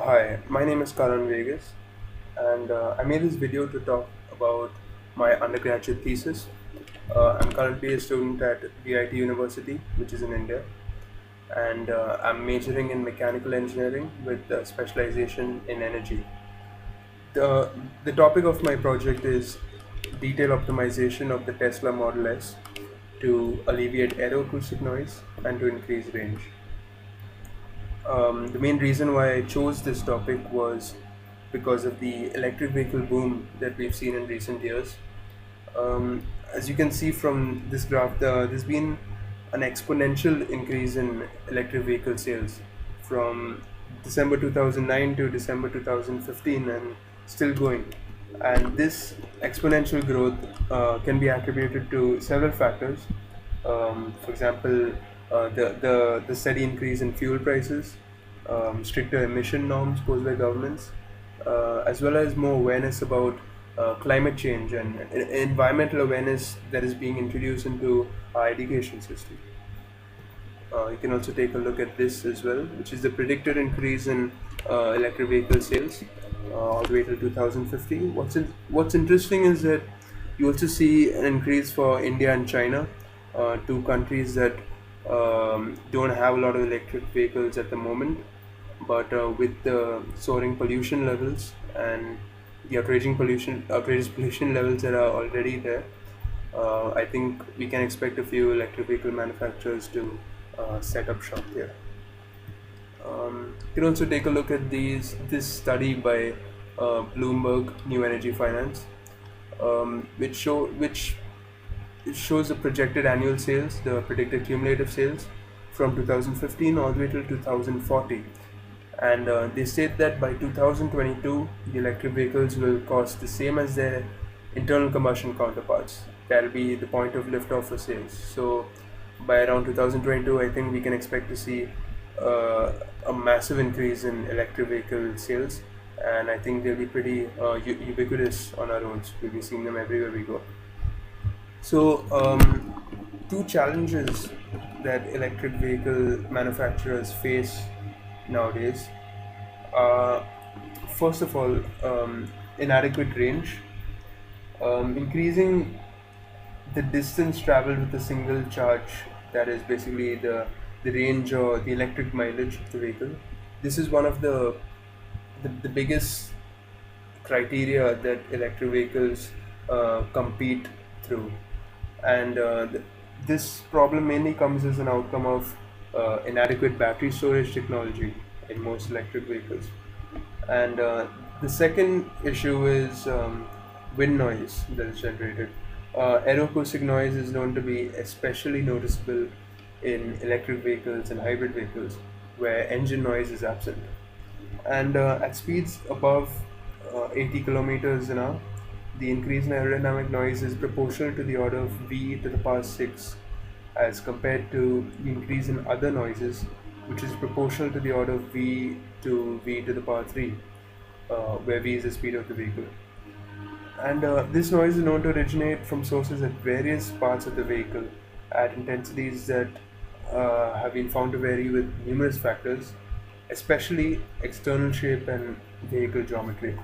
Hi, my name is Karan Vegas, and I made this video to talk about my undergraduate thesis. I'm currently a student at VIT University, which is in India, and I'm majoring in mechanical engineering with specialization in energy. The, the topic of my project is detail optimization of the Tesla Model S to alleviate aeroacoustic noise and to increase range. The main reason why I chose this topic was because of the electric vehicle boom that we've seen in recent years. As you can see from this graph, there's been an exponential increase in electric vehicle sales from December 2009 to December 2015 and still going. And this exponential growth can be attributed to several factors. For example, the steady increase in fuel prices, stricter emission norms posed by governments, as well as more awareness about climate change and environmental awareness that is being introduced into our education system. You can also take a look at this as well, which is the predicted increase in electric vehicle sales all the way till 2050. What's interesting is that you also see an increase for India and China, two countries that don't have a lot of electric vehicles at the moment, but with the soaring pollution levels and the outrageous pollution levels that are already there, I think we can expect a few electric vehicle manufacturers to set up shop there. You can also take a look at this study by Bloomberg New Energy Finance, which it shows the projected annual sales, the predicted cumulative sales from 2015 all the way till 2040. And they state that by 2022, the electric vehicles will cost the same as their internal combustion counterparts. That'll be the point of liftoff for sales. So by around 2022, I think we can expect to see a massive increase in electric vehicle sales, and I think they'll be pretty ubiquitous on our roads. We'll be seeing them everywhere we go. So, two challenges that electric vehicle manufacturers face nowadays are, first of all, inadequate range, increasing the distance traveled with a single charge, that is basically the range or the electric mileage of the vehicle. This is one of the biggest criteria that electric vehicles compete through, and this problem mainly comes as an outcome of inadequate battery storage technology in most electric vehicles. And the second issue is wind noise that is generated. Aeroacoustic noise is known to be especially noticeable in electric vehicles and hybrid vehicles where engine noise is absent. And at speeds above 80 kilometers an hour, the increase in aerodynamic noise is proportional to the order of V to the power 6 as compared to the increase in other noises, which is proportional to the order of V to the power 3, where V is the speed of the vehicle. And this noise is known to originate from sources at various parts of the vehicle at intensities that have been found to vary with numerous factors, especially external shape and vehicle geometry.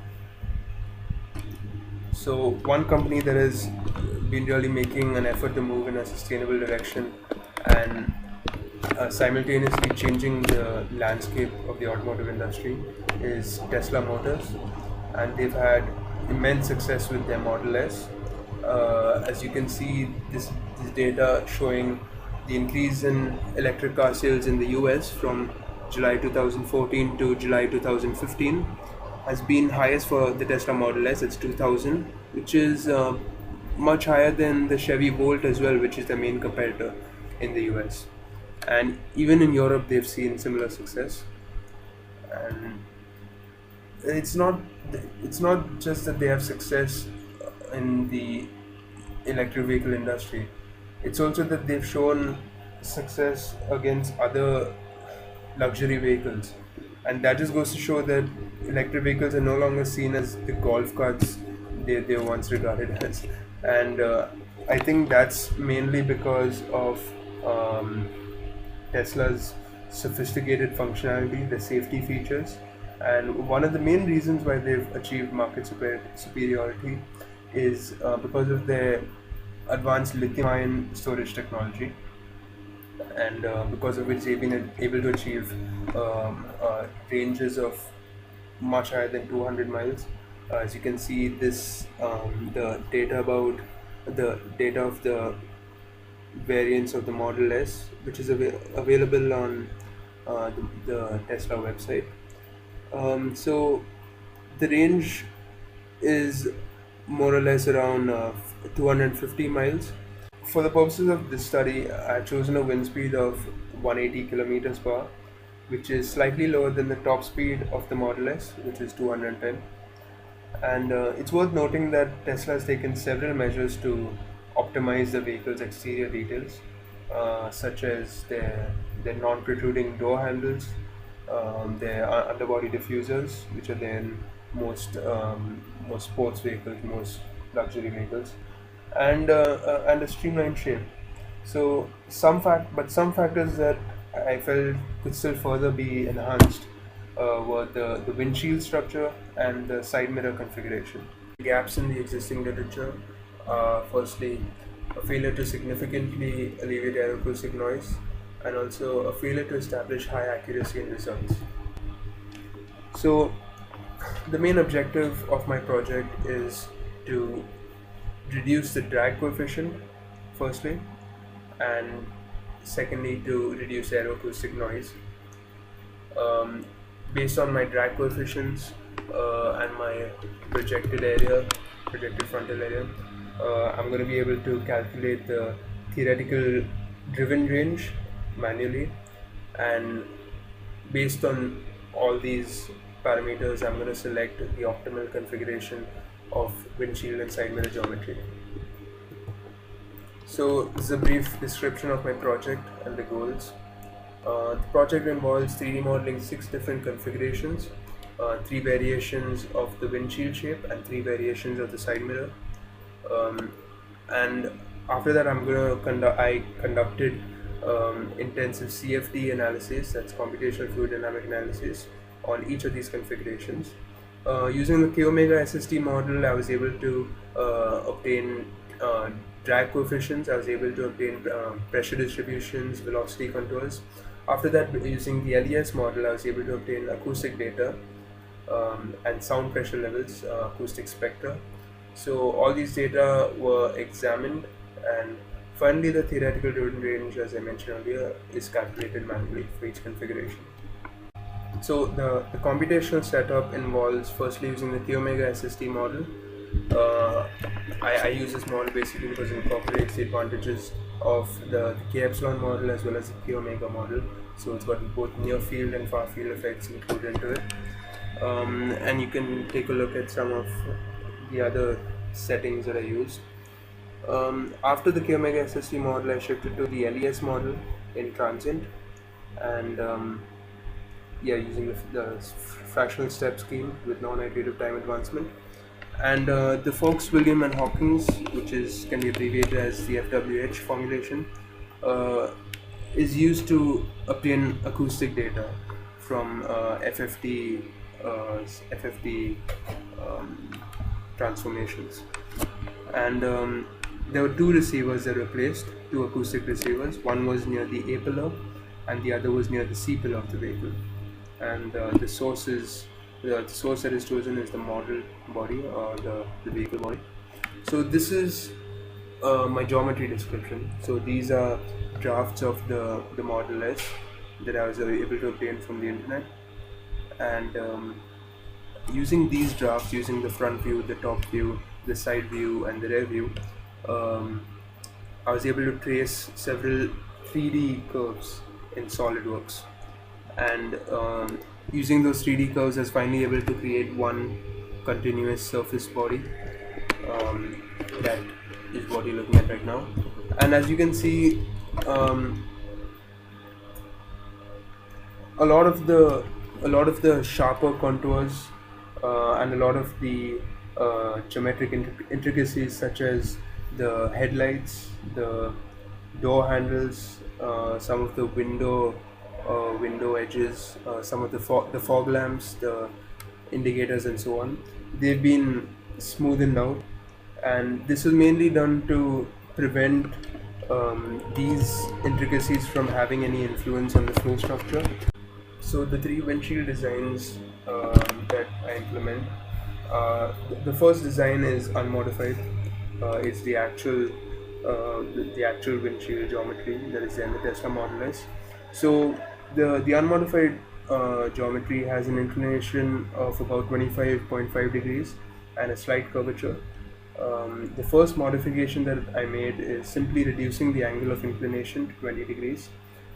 So, one company that has been really making an effort to move in a sustainable direction and simultaneously changing the landscape of the automotive industry is Tesla Motors, and they've had immense success with their Model S. As you can see, this data showing the increase in electric car sales in the US from July 2014 to July 2015 has been highest for the Tesla Model S. It's 2000, which is much higher than the Chevy Volt as well, which is the main competitor in the US. And even in Europe, they've seen similar success. And it's not it's not just that they have success in the electric vehicle industry. It's also that they've shown success against other luxury vehicles, and that just goes to show that electric vehicles are no longer seen as the golf carts they were once regarded as. And I think that's mainly because of Tesla's sophisticated functionality, the safety features, And one of the main reasons why they've achieved market superiority is because of their advanced lithium-ion storage technology, and because of which they've been able to achieve ranges of much higher than 200 miles. As you can see, this the data of the variants of the Model S, which is available on the Tesla website. So the range is more or less around 250 miles. For the purposes of this study, I've chosen a wind speed of 180 kilometers per hour, which is slightly lower than the top speed of the Model S, which is 210. And it's worth noting that Tesla has taken several measures to optimize the vehicle's exterior details, such as their non-protruding door handles, their underbody diffusers, which are there in most sports vehicles, most luxury vehicles, and a streamlined shape. So some factors that I felt could still further be enhanced were the windshield structure and the side mirror configuration. Gaps in the existing literature: firstly, a failure to significantly alleviate aeroacoustic noise, and also a failure to establish high accuracy in results. So, the main objective of my project is to reduce the drag coefficient, firstly, and secondly, to reduce aeroacoustic noise. Um, Based on my drag coefficients and my projected frontal area, I'm going to be able to calculate the theoretical driven range manually, and based on all these parameters, I'm going to select the optimal configuration of windshield and side mirror geometry. So this is a brief description of my project and the goals. The project involves 3D modeling 6 different configurations, 3 variations of the windshield shape and 3 variations of the side mirror. And after that, I conducted intensive CFD analysis, that's computational fluid dynamic analysis, on each of these configurations. Using the K-Omega SST model, I was able to obtain drag coefficients, I was able to obtain pressure distributions, velocity contours. After that, using the LES model, I was able to obtain acoustic data and sound pressure levels, acoustic spectra. So all these data were examined, and finally the theoretical driven range, as I mentioned earlier, is calculated manually for each configuration. So the computational setup involves firstly using the K-Omega SST model. I use this model basically because it incorporates the advantages of the K-Epsilon model as well as the K-Omega model. So it's got both near field and far field effects included into it. And you can take a look at some of the other settings that I used. After the K-Omega SST model, I shifted to the LES model in transient, and using the fractional step scheme with non-iterative time advancement. And the Fox-William and Hawkins, which can be abbreviated as the FWH formulation, is used to obtain acoustic data from FFT transformations. And there were 2 receivers that were placed, 2 acoustic receivers. One was near the A pillar, and the other was near the C pillar of the vehicle. And the source that is chosen is the model body, or the vehicle body. So this is my geometry description. So these are drafts of the Model S that I was able to obtain from the internet, and using these drafts, using the front view, the top view, the side view, and the rear view, I was able to trace several 3D curves in SolidWorks, and using those 3D curves, I was finally able to create one continuous surface body. That is what you're looking at right now. And as you can see, a lot of the sharper contours and a lot of the geometric intricacies, such as the headlights, the door handles, some of the window window edges, some of the fog lamps, the indicators, and so on. They've been smoothened out, and this is mainly done to prevent these intricacies from having any influence on the flow structure. So the three windshield designs that I implement, the first design is unmodified. It's the actual windshield geometry that is there in the Tesla Model S. So the unmodified geometry has an inclination of about 25.5 degrees and a slight curvature. The first modification that I made is simply reducing the angle of inclination to 20 degrees,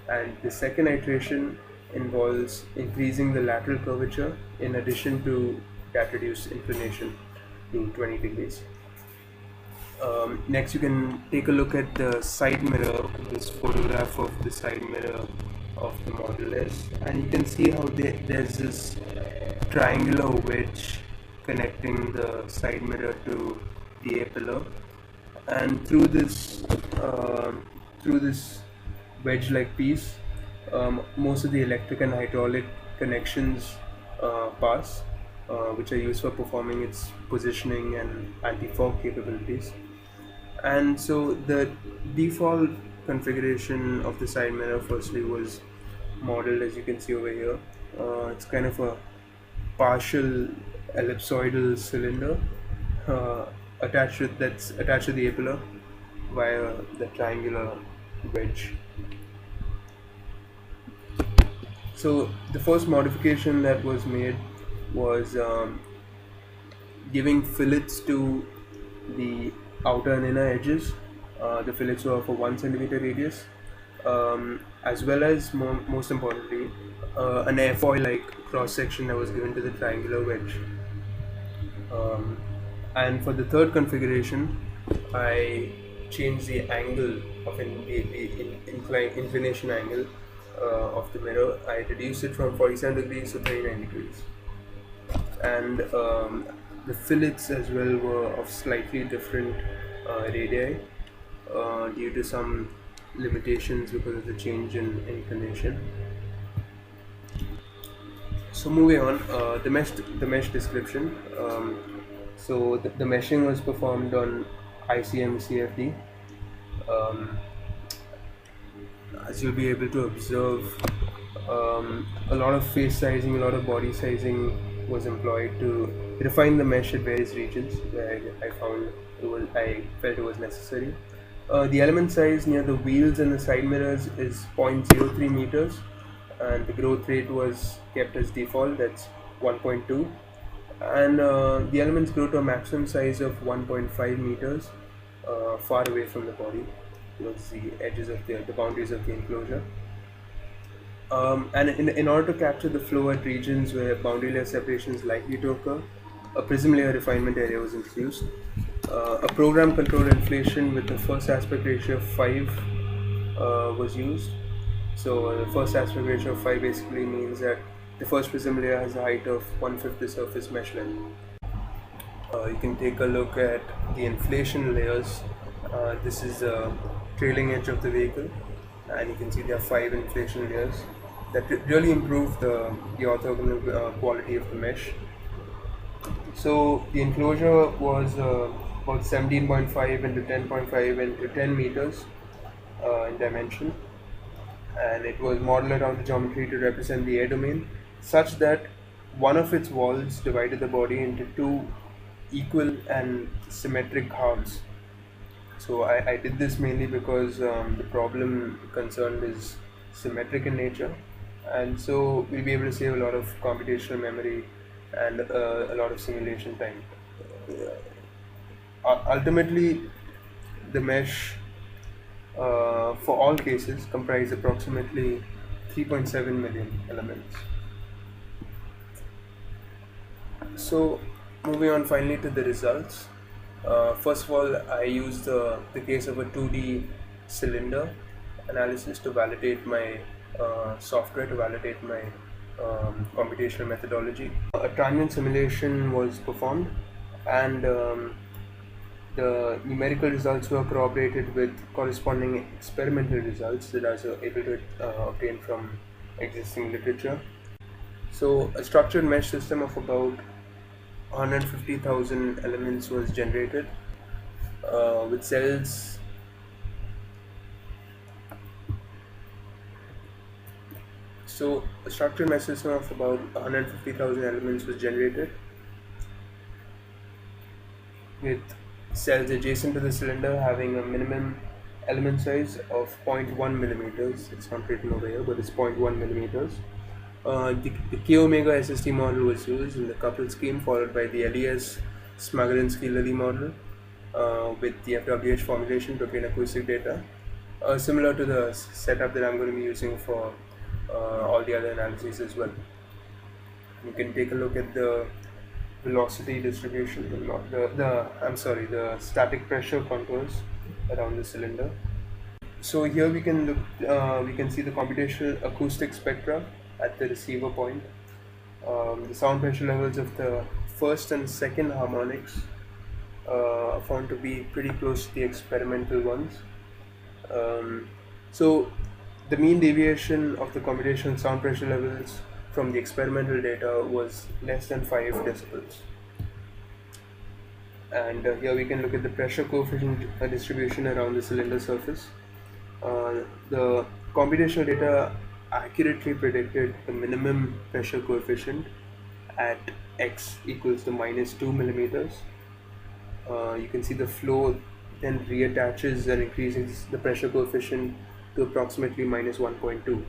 and the second iteration involves increasing the lateral curvature in addition to that reduced inclination to 20 degrees. Next, you can take a look at the side mirror, this photograph of the side mirror of the Model S, and you can see how there's this triangular wedge connecting the side mirror to the A-pillar, and through this wedge-like piece, most of the electric and hydraulic connections pass, which are used for performing its positioning and anti-fog capabilities. And so the default configuration of the side mirror firstly was modeled as you can see over here. It's kind of a partial ellipsoidal cylinder that's attached to the A-pillar via the triangular wedge. So the first modification that was made was giving fillets to the outer and inner edges. The fillets were for 1 centimeter radius, as well as most importantly, an airfoil-like cross section that was given to the triangular wedge. And for the third configuration, I changed the angle of the inclination angle of the mirror. I reduced it from 47 degrees to 39 degrees, and the fillets as well were of slightly different radii due to some limitations because of the change in inclination. So moving on, the mesh description. So the meshing was performed on ICM CFD. As you'll be able to observe, a lot of face sizing, a lot of body sizing was employed to refine the mesh at various regions where I felt it was necessary. The element size near the wheels and the side mirrors is 0.03 meters, and the growth rate was kept as default, that's 1.2, and the elements grow to a maximum size of 1.5 meters far away from the body towards the edges of the boundaries of the enclosure. And in order to capture the flow at regions where boundary layer separation is likely to occur, a prism layer refinement area was introduced. A program controlled inflation with the first aspect ratio of 5 was used. So the first aspect ratio of 5 basically means that the first prism layer has a height of 1/5 the surface mesh length. You can take a look at the inflation layers. This is the trailing edge of the vehicle, and you can see there are 5 inflation layers that really improve the orthogonal quality of the mesh. So the enclosure was about 17.5 into 10.5 into 10 meters in dimension, and it was modeled around the geometry to represent the air domain, such that one of its walls divided the body into 2 equal and symmetric halves. So I did this mainly because the problem concerned is symmetric in nature, and so we'll be able to save a lot of computational memory and a lot of simulation time. Ultimately, the mesh for all cases comprise approximately 3.7 million elements. So moving on finally to the results. First of all, I used the case of a 2D cylinder analysis to validate my software, to validate my computational methodology. A transient simulation was performed, and the numerical results were corroborated with corresponding experimental results that I was able to obtain from existing literature. So a structured mesh system of about 150,000 elements was generated with cells. So a structured mesh system of about 150,000 elements was generated with cells adjacent to the cylinder having a minimum element size of zero point 0.1 millimeters. It's not written over here, but it's 0.1 millimeters. The K omega SST model was used in the coupled scheme, followed by the LES Smagorinsky-Lilly model with the FWH formulation to obtain acoustic data, similar to the setup that I'm going to be using for all the other analyses as well. You can take a look at the velocity distribution, the static pressure contours around the cylinder. So here we can see the computational acoustic spectra at the receiver point. The sound pressure levels of the first and second harmonics are found to be pretty close to the experimental ones. So the mean deviation of the computational sound pressure levels from the experimental data was less than 5 decibels. And here we can look at the pressure coefficient distribution around the cylinder surface. The computational data accurately predicted the minimum pressure coefficient at x equals to minus 2 millimeters. You can see the flow then reattaches and increases the pressure coefficient to approximately minus 1.2.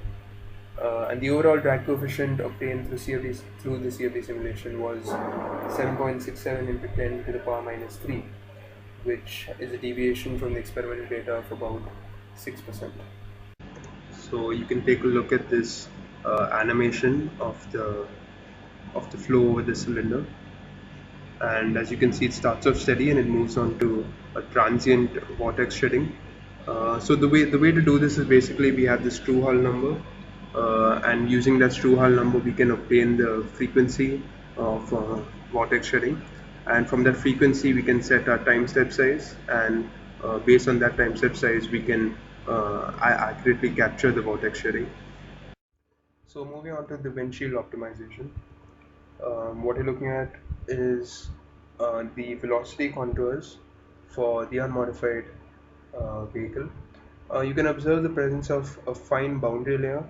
And the overall drag coefficient obtained through the CFD simulation was 7.67 into 10 to the power minus 3, which is a deviation from the experimental data of about 6%. So you can take a look at this animation of the flow over the cylinder, and as you can see, it starts off steady and it moves on to a transient vortex shedding. So the way to do this is basically we have this true Hall number, and using that true Hall number we can obtain the frequency of vortex shedding, and from that frequency we can set our time step size, and based on that time step size we can accurately capture the vortex shedding. So moving on to the windshield optimization, what you're looking at is the velocity contours for the unmodified vehicle. You can observe the presence of a fine boundary layer,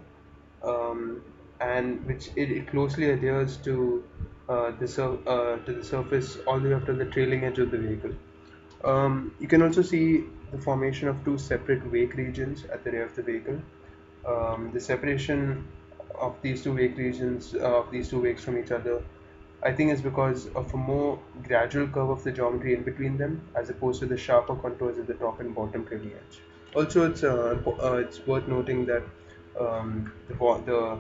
and which it closely adheres to to the surface all the way up to the trailing edge of the vehicle. You can also see the formation of two separate wake regions at the rear of the vehicle. The separation of these two wake regions, of these two wakes from each other, I think is because of a more gradual curve of the geometry in between them, as opposed to the sharper contours at the top and bottom trailing edge. Also, it's worth noting that the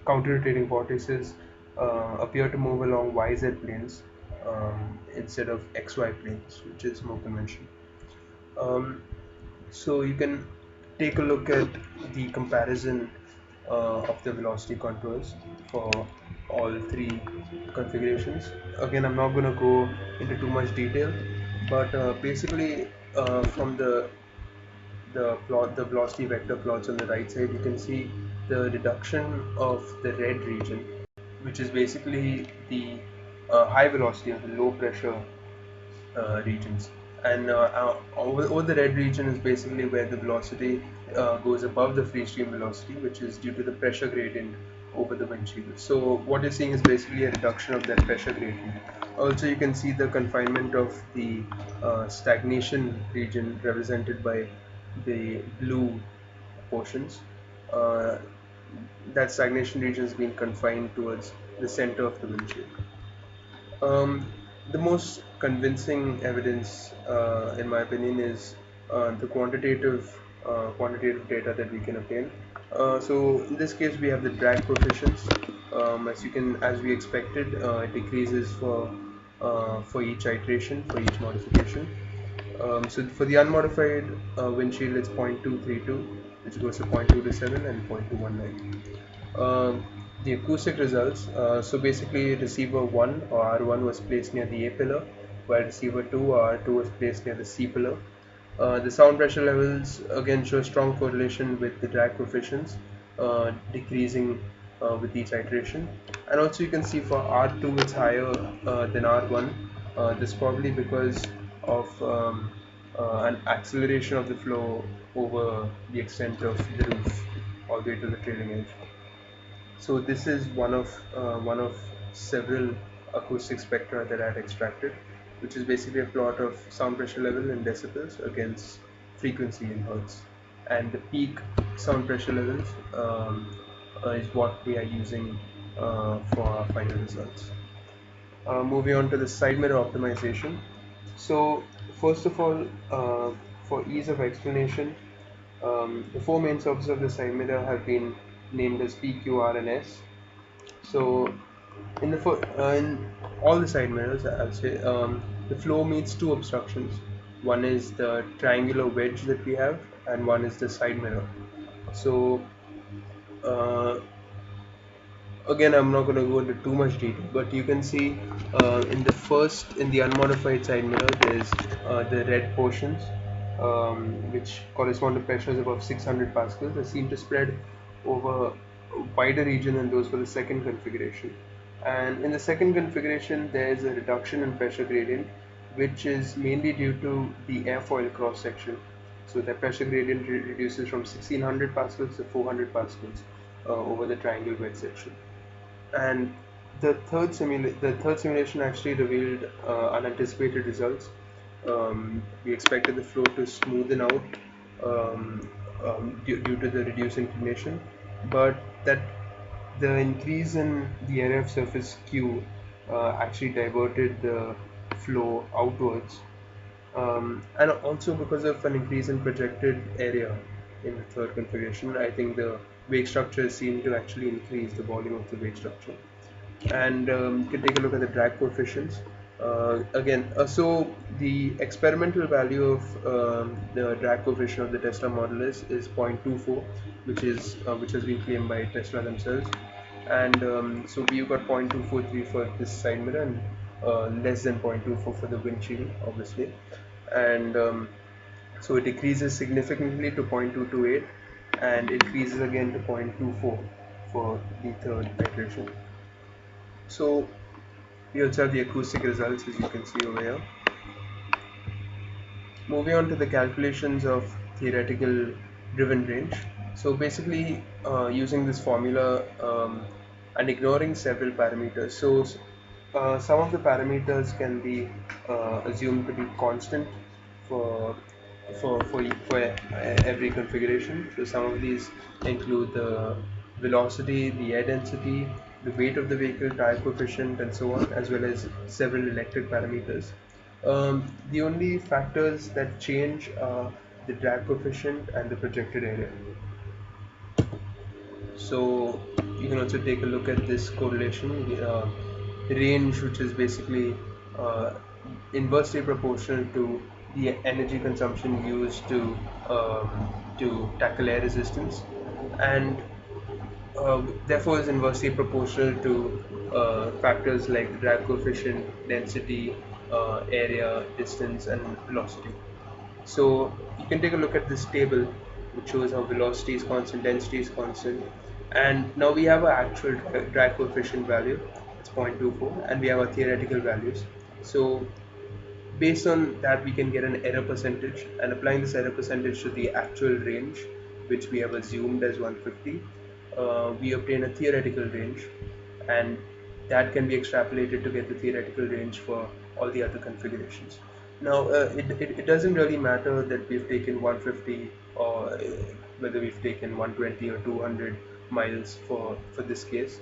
counter-rotating vortices appear to move along YZ planes instead of XY planes, which is more conventional. So you can take a look at the comparison of the velocity contours for all three configurations. Again, I'm not going to go into too much detail, but basically from the velocity vector plots on the right side, you can see the reduction of the red region, which is basically the high velocity or the low pressure regions, and over the red region is basically where the velocity goes above the free stream velocity, which is due to the pressure gradient over the windshield. So what you're seeing is basically a reduction of that pressure gradient. Also, you can see the confinement of the stagnation region represented by the blue portions. Uh, that stagnation region is being confined towards the center of the windshield. Um, the most convincing evidence, in my opinion, is the quantitative data that we can obtain. So in this case, we have the drag coefficients. As we expected, it decreases for each iteration, for each modification. So for the unmodified windshield, it's 0.232, which goes to 0.227 and 0.219. The acoustic results. So basically, receiver 1 or R1 was placed near the A pillar, while receiver 2 or R2 was placed near the C pillar. The sound pressure levels again show strong correlation with the drag coefficients. decreasing with each iteration. And also you can see for R2 it's higher than R1. This probably because of an acceleration of the flow over the extent of the roof all the way to the trailing edge. So this is one of several acoustic spectra that I had extracted, which is basically a plot of sound pressure level in decibels against frequency in hertz, and the peak sound pressure levels is what we are using for our final results. Moving on to the side mirror optimization. So first of all, for ease of explanation, the four main surfaces of the side mirror have been named as P, Q, R, and S. So in all the side mirrors, I'll say the flow meets two obstructions. One is the triangular wedge that we have, and one is the side mirror. So uh, again, I'm not going to go into too much detail, but you can see in the unmodified side mirror, there's the red portions, which correspond to pressures above 600 pascals that seem to spread over a wider region than those for the second configuration. And in the second configuration, there's a reduction in pressure gradient, which is mainly due to the airfoil cross section. So the pressure gradient reduces from 1600 pascals to 400 pascals over the triangle wedge section. And the third simulation actually revealed unanticipated results. We expected the flow to smoothen out due to the reduced inclination, but that the increase in the area of surface Q actually diverted the flow outwards, and also because of an increase in projected area in the third configuration, I think the wake structure seemed to actually increase the volume of the wake structure. And you can take a look at the drag coefficients. So the experimental value of the drag coefficient of the Tesla Model is 0.24, which has been claimed by Tesla themselves. And so we've got 0.243 for this side mirror, and less than 0.24 for the windshield, obviously. And so it decreases significantly to 0.228 and increases again to 0.24 for the third iteration. So we also have the acoustic results, as you can see over here. Moving on to the calculations of theoretical driven range. So basically using this formula and ignoring several parameters. So some of the parameters can be assumed to be constant for for every configuration. So some of these include the velocity, the air density, the weight of the vehicle, tire coefficient, and so on, as well as several electric parameters. The only factors that change are the drag coefficient and the projected area. So you can also take a look at this correlation range, which is basically uh, inversely proportional to the energy consumption used to tackle air resistance, and therefore is inversely proportional to factors like the drag coefficient, density, area, distance, and velocity. So you can take a look at this table, which shows how velocity is constant, density is constant, and now we have our actual drag coefficient value, it's 0.24, and we have our theoretical values. So based on that, we can get an error percentage, and applying this error percentage to the actual range, which we have assumed as 150, we obtain a theoretical range, and that can be extrapolated to get the theoretical range for all the other configurations. Now, it doesn't really matter that we've taken 150 or whether we've taken 120 or 200 miles for this case.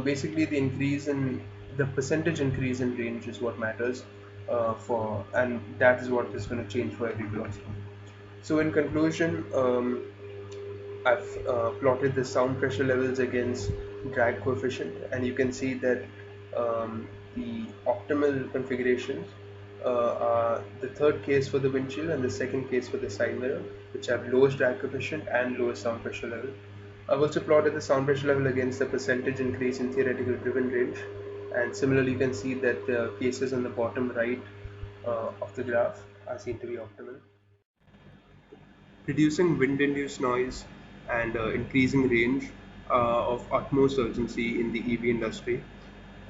Basically, the percentage increase in range is what matters and that is what is going to change for every velocity. So, in conclusion, I've plotted the sound pressure levels against drag coefficient, and you can see that the optimal configurations are the third case for the windshield and the second case for the side mirror, which have lowest drag coefficient and lowest sound pressure level. I've also plotted the sound pressure level against the percentage increase in theoretical driven range, and similarly you can see that the cases on the bottom right of the graph are seen to be optimal. Reducing wind-induced noise and increasing range of utmost urgency in the EV industry.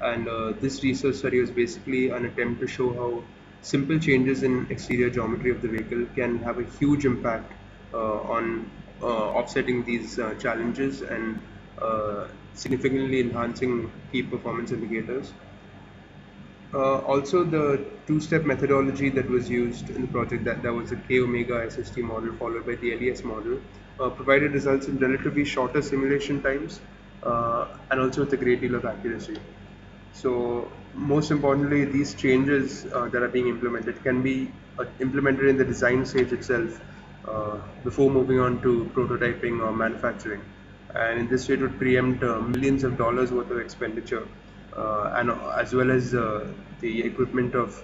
And this research study was basically an attempt to show how simple changes in exterior geometry of the vehicle can have a huge impact on offsetting these challenges and significantly enhancing key performance indicators. Also, the two-step methodology that was used in the project, that was the K omega SST model followed by the LES model, provided results in relatively shorter simulation times and also with a great deal of accuracy. So, most importantly, these changes that are being implemented can be implemented in the design stage itself before moving on to prototyping or manufacturing. And in this way, it would preempt millions of dollars worth of expenditure, and as well as the equipment of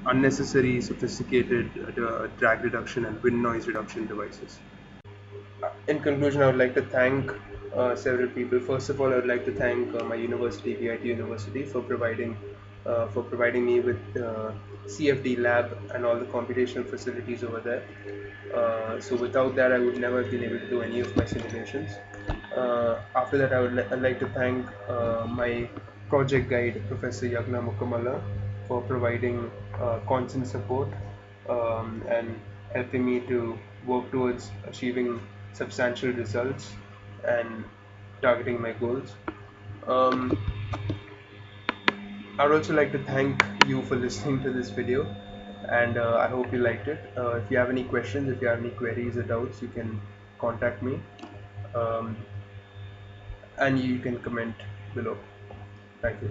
unnecessary, sophisticated drag reduction and wind noise reduction devices. In conclusion, I would like to thank several people. First of all, I would like to thank my university, VIT University, for providing me with CFD lab and all the computational facilities over there. So without that, I would never have been able to do any of my simulations. After that, I'd like to thank my project guide, Professor Yagna Mukamala, for providing constant support and helping me to work towards achieving substantial results and targeting my goals. Um, I'd also like to thank you for listening to this video, and I hope you liked it. If you have any questions, if you have any queries or doubts, you can contact me, um, and you can comment below. Thank you.